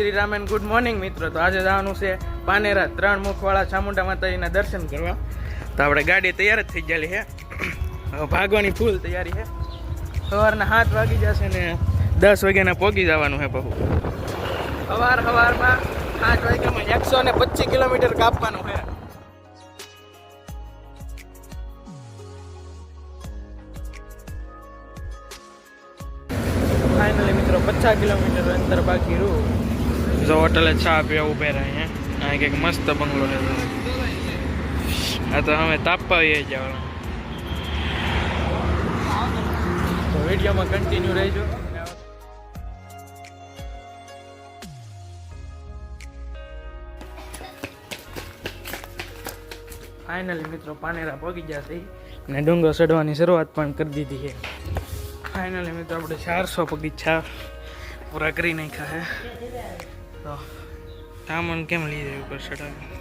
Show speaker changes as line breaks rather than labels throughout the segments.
Shri Ram and good morning મિત્રો. તો આજે જવાનું છે પાનેરા 3 મુખવાળા ચામુંડા માતાજીના દર્શન કરવા. તો આપણે ગાડી તૈયાર જ થઈ ગયેલી છે, હવે ભાગવાની ફૂલ તૈયારી છે. સવારના 7 વાગી જશે ને 10 વાગ્યાના પહોંચી જવાનું છે. બહુ સવારમાં 8 વાગ્યામાં 125 કિલોમીટર કાપવાનું છે. ફાઇનલી મિત્રો 50 કિલોમીટર અંતર બાકી રહ્યું. જો હોટલે ચા પીવા ઉભે રહ્યા અહીંયા. આ કંઈક મસ્ત બંગલો છે. આ તો અમે તાપવા આવી જવાનું. તો વિડીયોમાં કન્ટિન્યુ રહેજો. ફાઇનલી મિત્રો પાનેરા પહોંચી જશે અને ડુંગરો ચડવાની શરૂઆત પણ કરી દીધી છે. ફાઇનલી મિત્રો આપણે 400 બગીચા પૂરા કરી નાખ્યા છે. તો સામાન કેમ લઈ જાય ઉપર ચડાવી.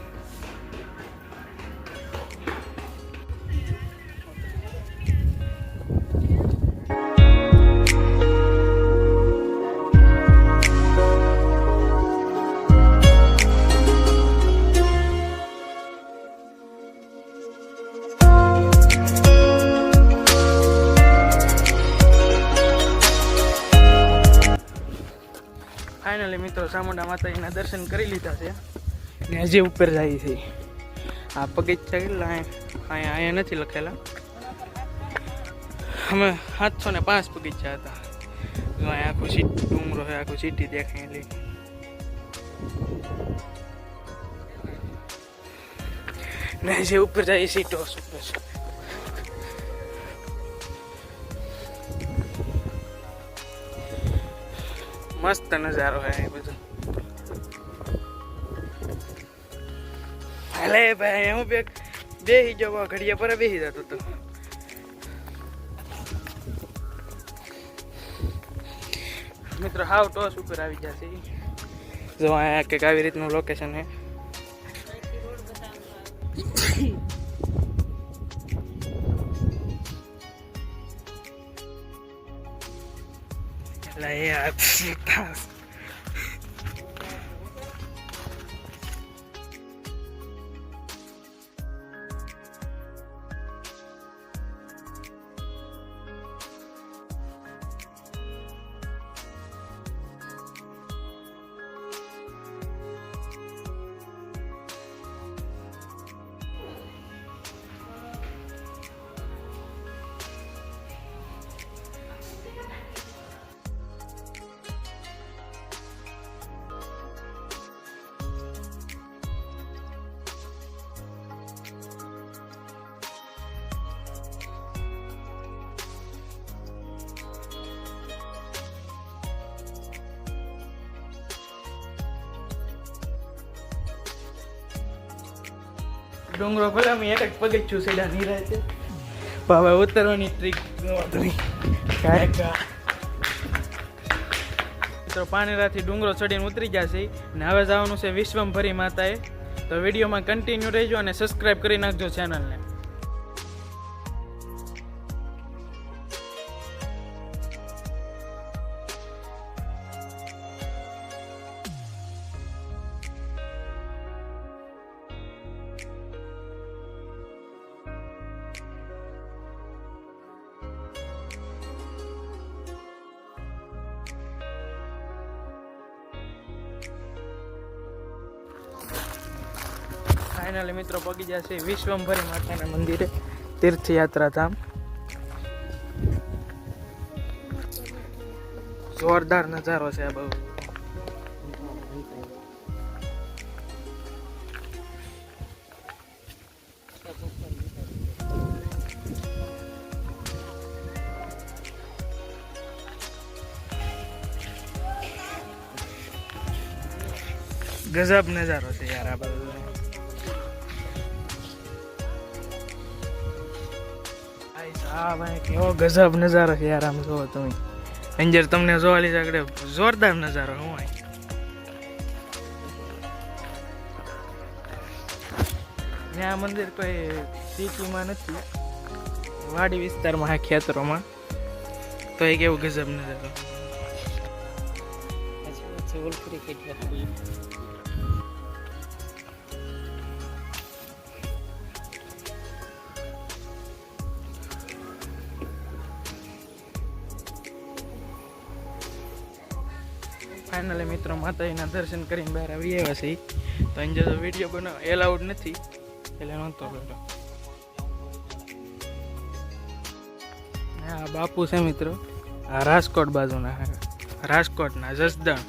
ફાઇનલી મિત્રો ચામુંડા માતાજીના દર્શન કરી લીધા છે ને હજી ઉપર જાય છે. આ બગીચા કેટલા અહીંયા નથી લખેલા. અમે 705 બગીચા હતા. અહીંયા આખું સીટ ડુંગરો છે, આખું સીટી દેખાયેલી. ને હજી ઉપર જાય સીટો ઉપર. મસ્ત નજારો હે બધો. હાલે ભાઈ હું બેસી જાવ, ઘડિયા પર બેસી જતો તો. મિત્રો હાવ ટોસ ઉપર આવી જશે. જો અહીંયા કંઈક આવી રીતનું લોકેશન છે. યાર ડુંગરો ભલે અમે એક જ પગથિયું સીધા નહીં રહે છે, પણ હવે ઉતરવાની ટ્રીક તો પાનેરાથી ડુંગરો ચડીને ઉતરી જશે ને હવે જવાનું છે વિશ્વમભરી માતાએ. તો વિડીયોમાં કન્ટિન્યુ રહેજો અને સબસ્ક્રાઈબ કરી નાખજો ચેનલને. ફાઇનલી મિત્રો પગી જશે વિશ્વમભરી માતાના મંદિરે, તીર્થયાત્રા ધામ. જોરદાર નજારો છે આ બહુ. ગજબ નજારો છે યાર આ બધું. હા ભાઈ કેવો ગજબ નજારો છે યાર. આમ જોવો તમે અંજર તમને જોવા લીધા આગળ જોરદાર નજારો. હું આ મંદિર કોઈ સિટીમાં નથી, વાડી વિસ્તારમાં, આ ખેતરોમાં. તો એ કેવું ગજબ નજારો.
રોલ ક્રિકેટ હતી.
ફાઇનલી મિત્રો માતાજીના દર્શન કરીને બહાર આવી આવ્યા છે. તો અહીં જો વિડીયો બનાવ એલાઉડ નથી એટલે નહોતો કર્યો. હા બાપુ છે મિત્રો, આ રાજકોટ બાજુના, રાજકોટના જસદણ.